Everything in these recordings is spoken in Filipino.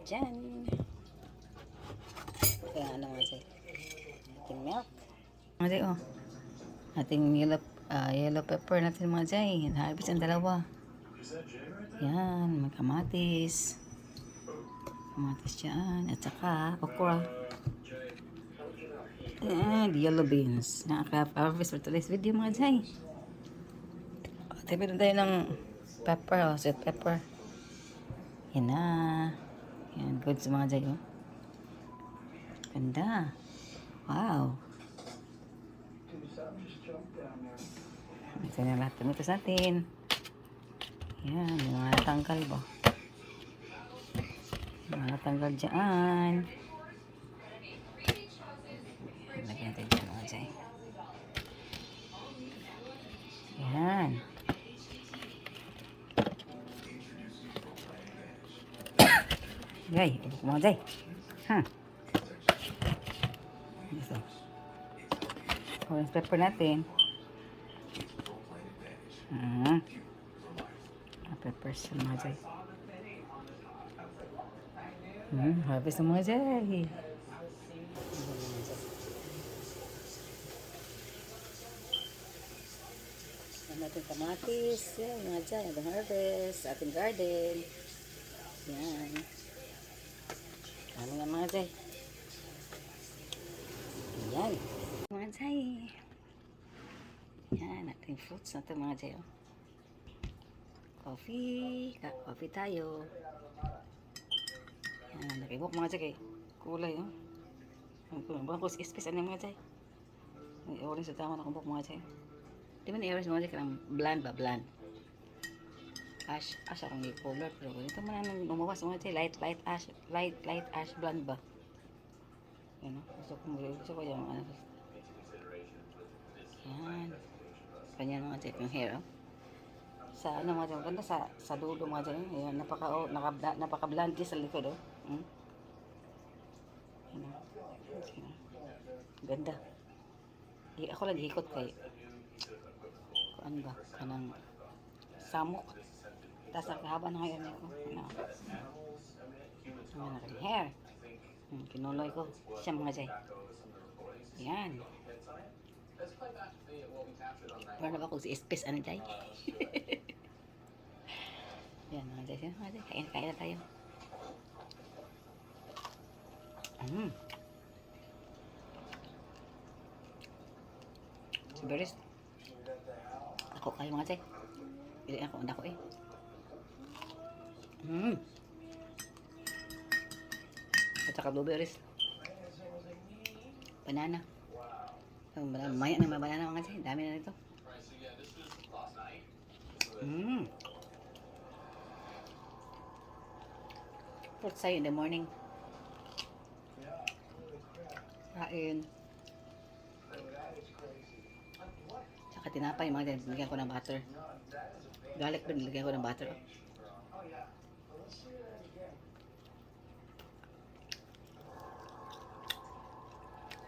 dyan. Kaya ano mga chay. Ating milk. Mga chay, oh. Ating yellow pepper natin mga chay. Harvest ang dalawa. Yan, may kamatis. Kamatis dyan. At saka, okra. And yellow beans. Nakaka-harvest for today's video mga chay. Tipid tayo ng pepper, oh, sweet pepper. Yan na. Yan, good sa mga chay, oh. Ganda. Wow. Ito na lahat ng itos natin. Yan, yung mga natanggal ba? Yung mga natanggal dyan. Lagyan natin dyan mga chay. Yan. Yay, ibig mga chay. Ha. Ito. Orange pepper natin. Peppers sa mga chay. Harvest ng mga chay. Yan natin kamatis. Yan mga chay. Ating harvest. Ating garden. Yan. Ano nga mga chay. Yan. Mga chay. Yan. Ating fruits natin mga chay. Oh. Coffee. Coffee tayo. Yan. Nakibok mga chay. Kulay. Oh. Bukan ko space ano mga chay. Orange sa tama na kumbok mga chay. Di ba na-orange mga chay? Karang bland ba? Bland. Ash akong color. Pero ito man ang lumawas mga chay. Light ash blonde ba? Yan. Gusto ko yung ano. Yan. Ganyan mga chay. Yung hair. Oh. Sa ano mga chay. Ganda sa dulo mga chay. Yan. Napaka-blonde sa likod. Oh. Yan. Ganda. Ako lang hikot kay ano ba? Kanang samok. Tapos ang kahaba na ngayon ko. Ano? Ano hair. Kinuloy ko. Siya mga chay. Yan. Para na ba kung si space ano chay? Yan mga chay. Kain na tayo. Beres. Ako kayo mga chay. Pili ako. Anda ko eh. At saka blueberries. Banana. Maya na may banana mga chay. Dami na nito. Fruit tayo in the morning. Kain. Saka tinapay mga chay. Nilagyan ko ng butter. Garlic ba nilagyan ko ng butter.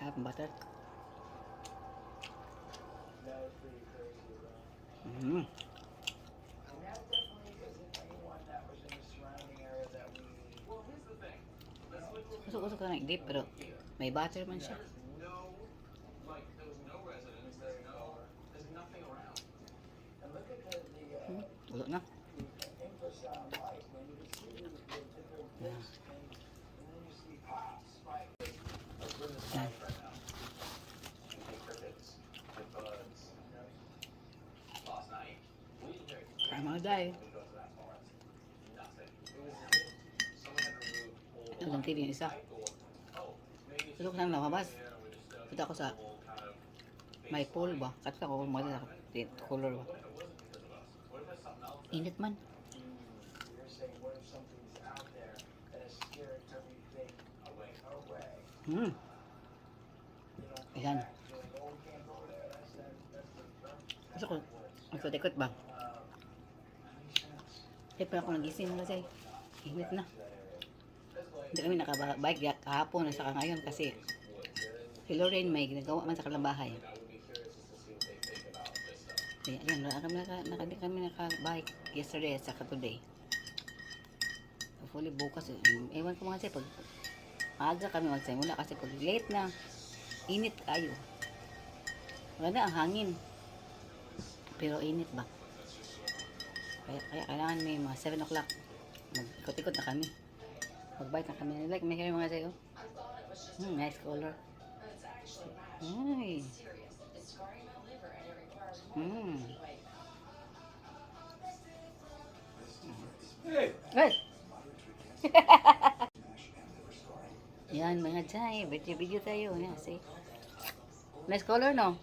Half butter. Gusto ko na i-dip pero may butter man siya. Ulo na. Yan. Tama dahil. Ito lang TV yung isa. Gusto ko nang lumabas. Kita ko sa may pool ba? Kata ko kumali sa color ba? Init man. Ayan. Gusto ko magsutikot ba? Hindi pa ako nagising na say. Init na. Hindi kami nakabike kahapon na saka ngayon kasi si Lorraine may ginagawa man sa kanilang bahay. Ayan, kami nakabike yesterday at saka today. hopefully bukas. Ewan ko mga Jay, pag maaga kami magsimula kasi pag late na, init kayo. Maganda ang hangin. Pero init ba? Kaya kailangan may mga 7 o'clock. Mag-ikot-ikot na kami. Mag-bike na kami. Like, may mga Jay, oh. Nice color. Ay. Hey! Yan mga Jay, video tayo. Yan, see? Nice color, no?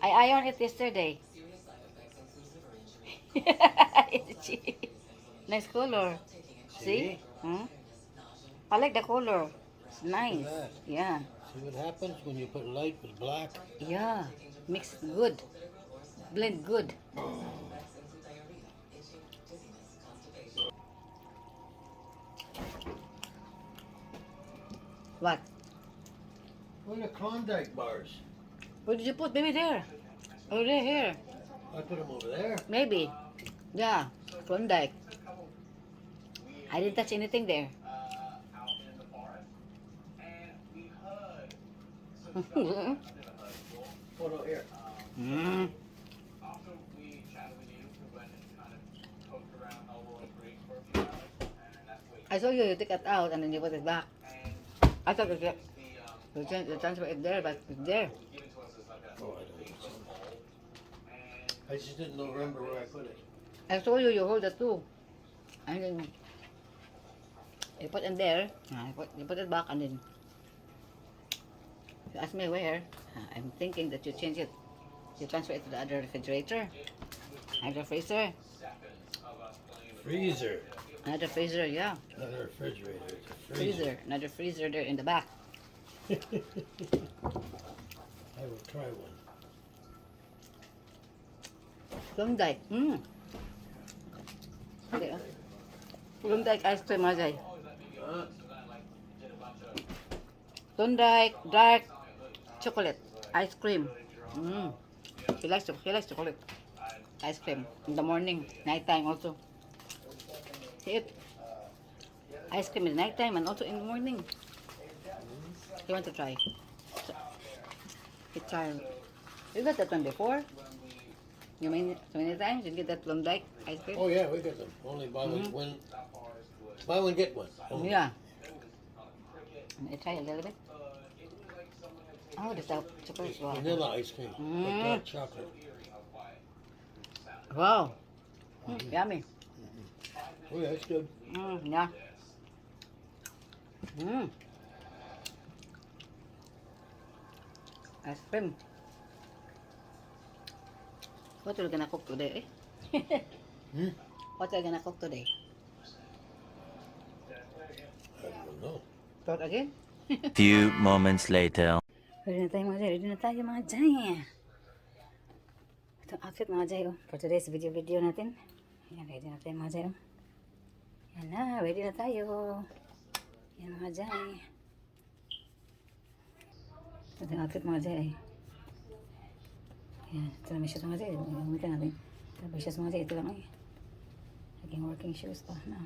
I ironed it yesterday. Nice color. See? I like the color. It's nice. Yeah. See what happens when you put light with black? Yeah. Mix good. Blend good. What? What are Klondike bars? Where did you put? Maybe there. Oh, there, here. I put them over there. Maybe. Yeah. Klondike. I didn't touch anything there. Oh no, here. I saw you take it out and then you put it back. I thought you transfer it there, but it's there. Oh, I don't know. I just didn't remember where I put it. I saw you hold it too. And then you put in there, you put it back and then you ask me where. I'm thinking that you change it. You transfer it to the other refrigerator. Other freezer. Freezer. Another freezer, yeah. Not a refrigerator, it's a freezer. Freezer. Another freezer there in the back. I will try one. Klondike. Okay, oh. Klondike ice cream, Ajay. Klondike dark chocolate ice cream. He likes chocolate ice cream in the morning, nighttime also. See it? Ice cream in the nighttime and also in the morning. You want to try? It's child. You got that one before? You mean so many times you get that Klondike ice cream? Oh yeah, we got them. Only buy one, buy one get one. Only. Yeah. Let me try a little bit. Oh, the chocolate. Wow. Vanilla ice cream. Like dark chocolate. Wow. Yummy. Oh yeah, it's good. Yeah. Ice cream. What are you gonna cook today? What are you gonna cook today? I don't know. Start again? Few moments later. Ready na tayo mga Jay. Ready na tayo mga Jay. Itong outfit mga Jay. For today's video natin. Yan, ready na tayo mga Jay. Yan na, ready na tayo. Yan mga Jay. Itong outfit mga Jay. Yan, ito na may shoes mga Jay. Gamitin natin. Ito na may shoes mga Jay. Ito lang naging working shoes pa. No.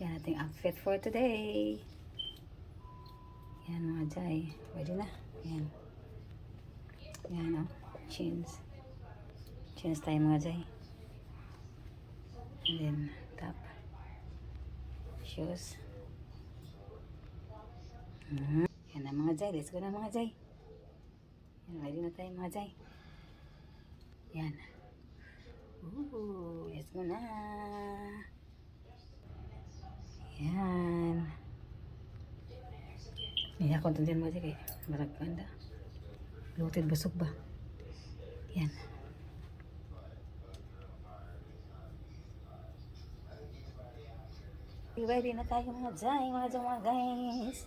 Yan ating outfit for today. Yan mga Jay. Pwede na. Yan. Yan o. Chins. Chins tayo mga Jay. And then top. Shoes. Yan na mga Jay. Let's go na mga Jay. Yan. Ready na tayo mga Jay. Yan. Ooh. Let's go na. Yan. May akong tundian mo dyan kay marag ganda. Lutin busog ba? Yan. Ready na tayo mga Jay, mga guys.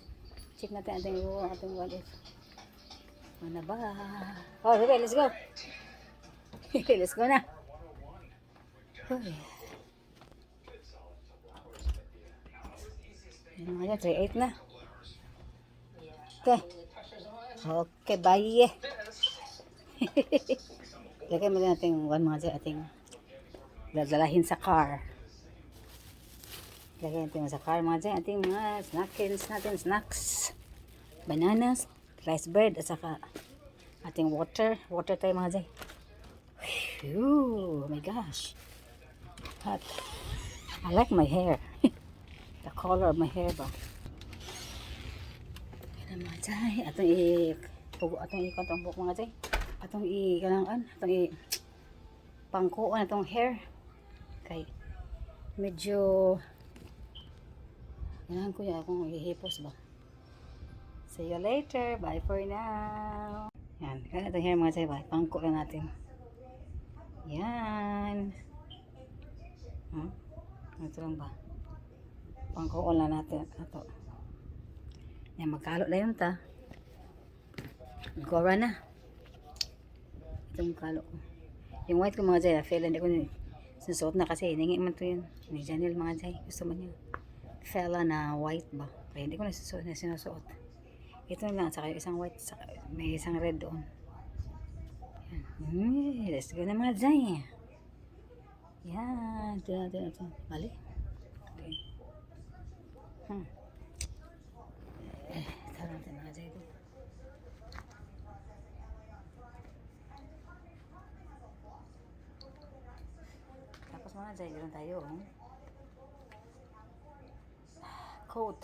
Check natin ating what if. Ano ba? Oh, okay, let's go. Let's go na. Uy. Yan mga Jay, 3-8 na. Okay. Okay, bye. Lagay mo din natin one mga Jay, ating dadalahin sa car. Lagyan natin sa car mga dyan. Ating mga snackins natin, snacks. Bananas, rice bread, at saka ating water. Water tayo mga dyan. Phew, oh my gosh. Hot. I like my hair. The color of my hair ba. Yan mga dyan. Atong i-kontong buhok mga dyan. Atong i-kalangan. Atong pangkuan atong hair. Kay medyo kailangan ko yung akong ihipos ba. See you later. Bye for now. Yan. Kaya itong hair mga dyan ba. Pangko lang natin. Yan. Ito lang ba. Pangkuan lang natin. Ito. Yan. Magkalot na yun ta. Gora na. Ito yung kalo ko. Yung white ko mga dyan. Feel hindi ko sinusuot na kasi. Hiningi man to yun. Ni Janelle mga dyan. Gusto man yun. Fella na white ba. Kaya hindi ko na sinusuot. Ito lang. Saka yung isang white. Saka may isang red doon. Yan. Let's go na mga dyan. Yan. Ito natin ito. Mali. Okay. Ito natin mga dyan ito. Tapos mga dyan. Ganoon tayo. Coat.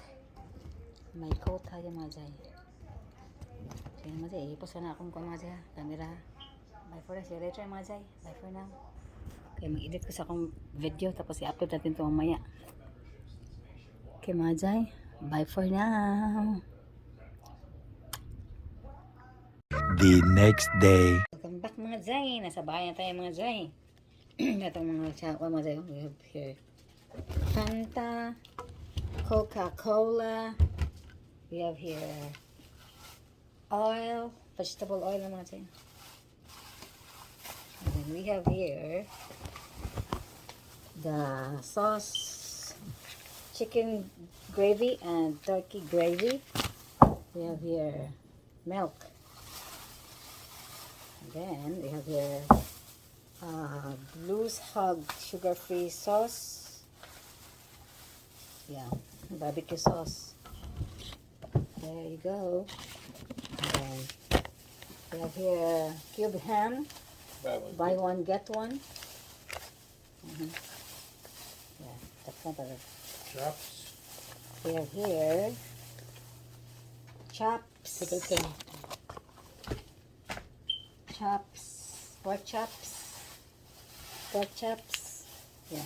May coat tayo mga dyan. Sige mga dyan. Ipos ka na akong mga dyan. Camera. Bye for now. See you later mga dyan. Bye for now. Okay, mag-edit ko sa akong video. Tapos i-upload natin ito mamaya. Okay mga dyan. Bye for now. The next day. Welcome back mga dyan. Nasa bahay na tayo mga dyan. Itong mga tsaka mga dyan. We have here Fanta, Coca-Cola. We have here oil, vegetable oil na mga dyan. And then we have here the sauce, chicken gravy and turkey gravy. We have here milk. And then we have here Blue's Hug sugar-free sauce. Yeah, barbecue sauce. There you go. And then we have here cube ham. Buy one, get one. Yeah, that's not bad. Chops. We have here chops. Chops. Pork chops. Pork chops. Yeah.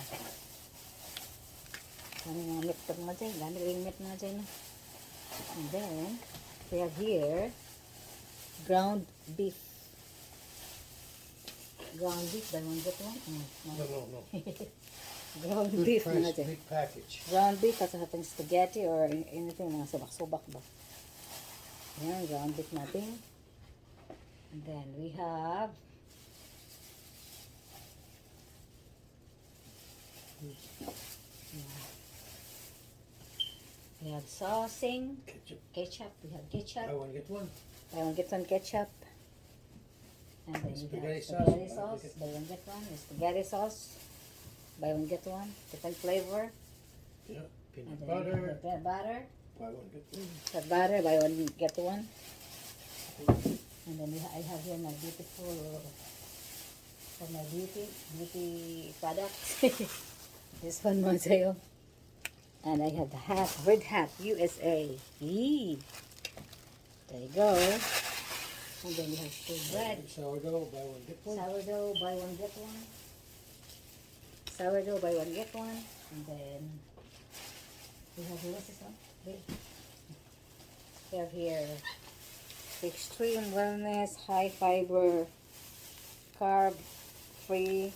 Kami mga meat to mga dyan. Dami ring meat mga dyan. And then, we have here ground beef. Ground beef, buy one get one. No. Ground Good beef price, mga dyan. big package. Ground beef at saka itong spaghetti or anything, mga subak-subak ba. Ayan, ground beef natin. And then we have saucing, ketchup. We have ketchup. Buy one, get one. Buy one get one ketchup. And then we Spaghetti have sauce. spaghetti sauce. Buy one get one. Spaghetti sauce. Buy one get one. Different flavor. Yeah. And Peanut then we have butter. the butter. Buy one, get one. The butter. Buy one get one. And then I have here my beautiful for my beauty products. This one was sale. And I have the hat, red hat, USA. Yee. There you go. And then we have full bread. Sourdough, buy one, get one. Sourdough, buy one, get one. Sourdough, buy one, get one. And then we have here, what's this one? Wait. We have here extreme wellness, high fiber, carb free,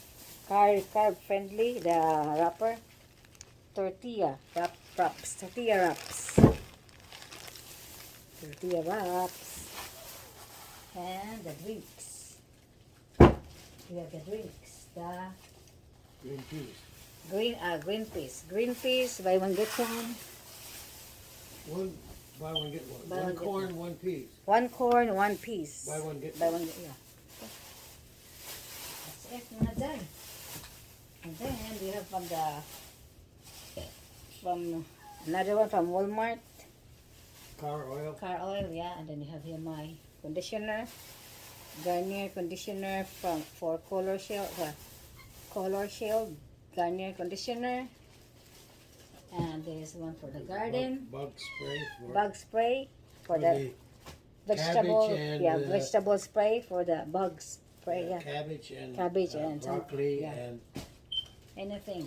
carb friendly, the wrapper. Tortilla wraps. Tortilla wraps. And the drinks. We have the drinks. The Green peas. green peas. Green peas, buy one get one. One, buy one, get one. Buy One one, get corn, one peas. One corn, one piece. Buy one, get Buy one. one get, yeah. That's it, mga dyan. And then we have from the from another one from Walmart. Car oil. Car oil, yeah. And then you have here my conditioner. Garnier conditioner for color shield. Color shield. Garnier conditioner. And there's one for the garden. Bug spray for, Bug spray for for the vegetable. cabbage and, Yeah, vegetable spray for the bugs spray. Yeah. cabbage and Cabbage and some- broccoli yeah. and Anything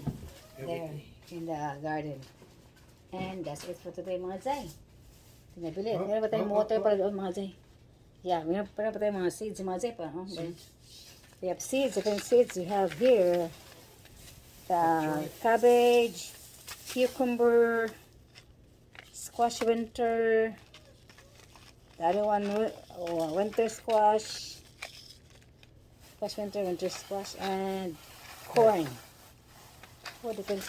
everything. there in the garden. And that's it for today, mga Zay. Pinabili. Oh, Meron pa tayong oh, water oh, pala doon, mga Zay. Yeah, meron pa tayong mga seeds, mga Zay. Pa, oh. We have seeds. Different seeds. We have here the cabbage, cucumber, squash winter, the other one, winter squash, winter squash, and corn. What difference?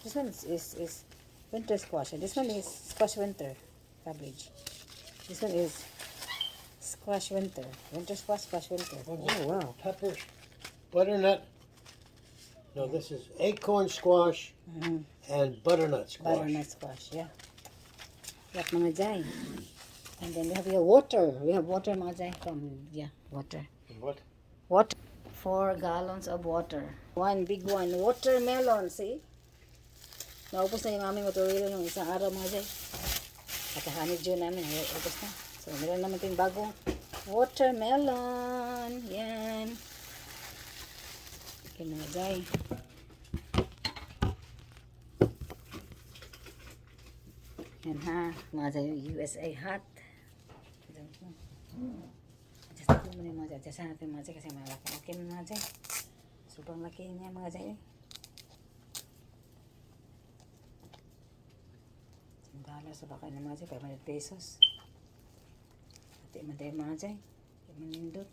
This one is winter squash, and this one is squash winter cabbage. This one is squash winter squash winter. Oh wow! Peppers, butternut. No, this is acorn squash Mm-hmm. and butternut squash. Butternut squash, yeah. Yep, mga Jai. And then we have here water. We have water, mga Jai, water. What? Water. 4 gallons of water. One big one. Watermelon, see? Naubos na yung aming watermelon ng isang araw, mga Jai. Kakahanid yun namin. Ubos na. So, meron naman tayong bagong watermelon. Yan. Okay, mga Jai. Yan ha, mga Jai, USA hot. Adjust natin muna yung mga Jai. Adjust natin mga Jai kasi malaki-laki mga Jai. Sobrang laki niya mga Jai. $10 sa baka na mga Jai, 500 pesos. Ati maday mga Jai. Manindot.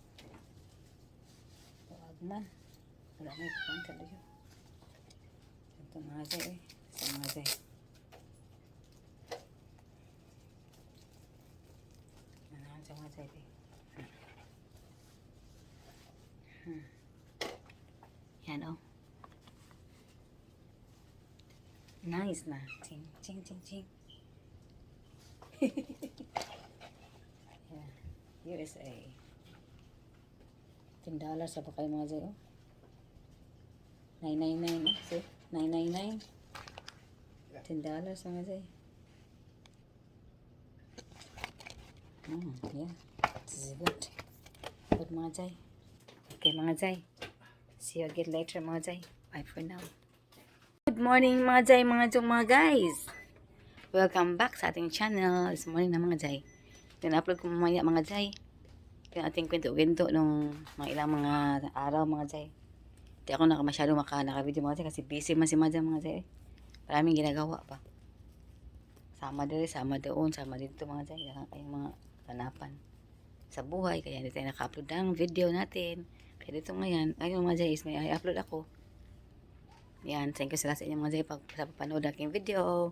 Huwag man. Wala na ipapang talaga. Ito mga Jai eh. Sa mga Jai. Mga Jai eh. Yan o. Nice na. Ching, ching, ching, ching. Yeah. USA. $10 sa pa kayo mga Jai oh. $9.99 oh. See? $9.99. $10 mga Jai. Yeah. This is good. Good mga Jai. Okay mga Jai. See you again later mga Jai. Bye for now. Good morning mga Jai, mga guys. Welcome back sa ating channel. This morning na mga Jai. Tin-upload ko mamaya mga Jai. Yung ating kwento-kwento nung mga ilang mga araw mga Jai. Hindi ako masyado naka-video mga Jai kasi busy man si Madja mga Jai. Maraming ginagawa pa. Sama dito, sama doon, sama dito mga Jai. Kayong mga kanapan sa buhay. Kaya hindi tayo naka-upload ng video natin. Kaya dito ngayon, ayun mga Jai is may i-upload ako. Yan, thank you sa inyo mga Jai sa papanood aking video.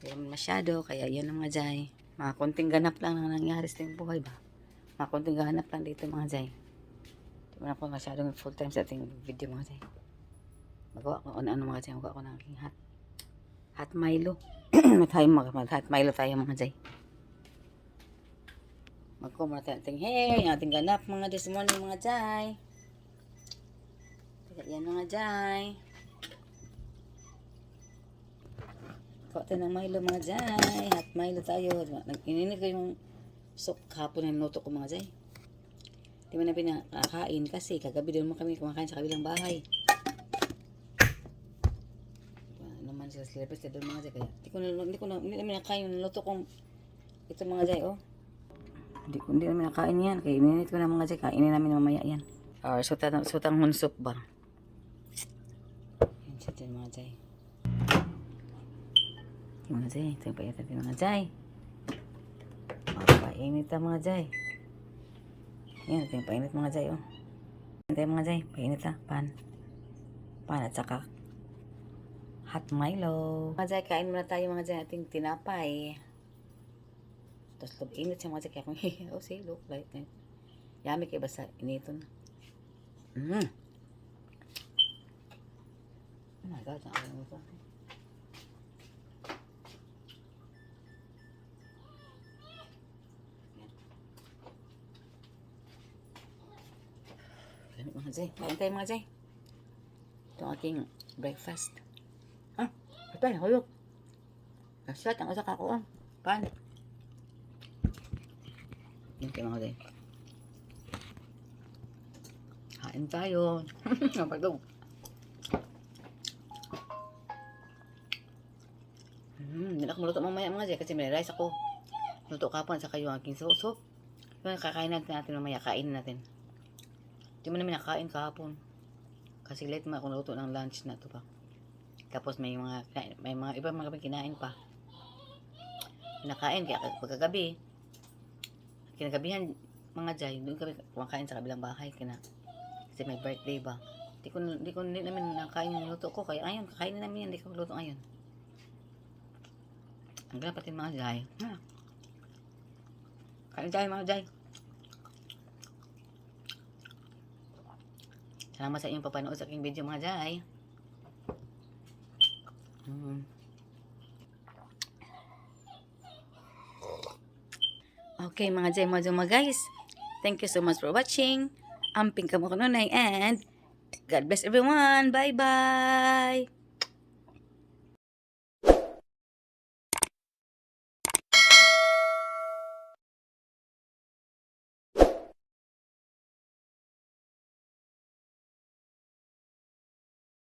Hindi naman masyado, kaya yan ang mga Jai. Mga konting ganap lang na nangyari sa ating buhay ba. Mga konting ganap lang dito mga Jai. Hindi mo na ako masyadong full time sa ating video mga Jai. Magawa ko ano mga Jai, magawa ko ng aking hot Milo. Mag-hot Milo tayo mga Jai. Magkumara tayo ating hair, yung ating ganap mga this morning mga Jai. Kaya yan mga Jai. Kuha tayo ng Milo mga Jai. Hot Milo tayo. Nag-ininit ko yung sok hapon na minuto ko mga Jai. Di mo na pinakain kasi kagabi doon mo kami kumakain sa kabilang bahay. Naman sila silabas na doon mga Jai. Kaya hindi namin nakain yung minuto kong ito mga Jai oh. Hindi namin nakain yan. Kaya ininit ko na mga Jai. Kainin namin mamaya yan. Or sutang hunsop ba? Yan siya dyan mga Jai. Mga Jai. Ito yung payat natin mga Jai. Painit na mga Jai. Yan. Ito yung painit mga Jai oh. Ito yung mga Jai. Painit na. Pan at saka hot Milo. Mga Jai. Kain muna tayo mga Jai. Ating tinapay. Tapos log init siya mga Jai. Kaya kung oh see look like that. Yummy kayo basta inito na. Oh my God. Nakakalimutan ko. Mga Jay, kain tayo mga Jay. Ito ang aking breakfast. Ito ay huyok. Kasat ang usak ako. Pan. Yan kayo mga Jay. Kain tayo. Napagdog. Hindi na ako maluto mamaya mga Jay kasi may rice ako. Luto kapon sa kayo ang aking soup. Yung kakain natin mamaya. Kain natin. Hindi mo namin nakain kahapon. Kasi late mo ako luto ng lunch na to pa. Tapos may mga iba mga kinain pa. Nakain kaya pagkagabi. Kinagabihan mga Jay, doon kami kumakain sa kabilang bahay kasi may birthday ba. Hindi namin nakain yung luto ko kaya ayun kakainin namin yan, hindi ko luto ngayon. Ang ganapatin mga Jay. Kain tayo mga Jay. Salamat sa inyong papanood sa aking video mga Jay. Okay mga Jay, mga guys. Thank you so much for watching. Amping kamo kanunay and God bless everyone. Bye-bye.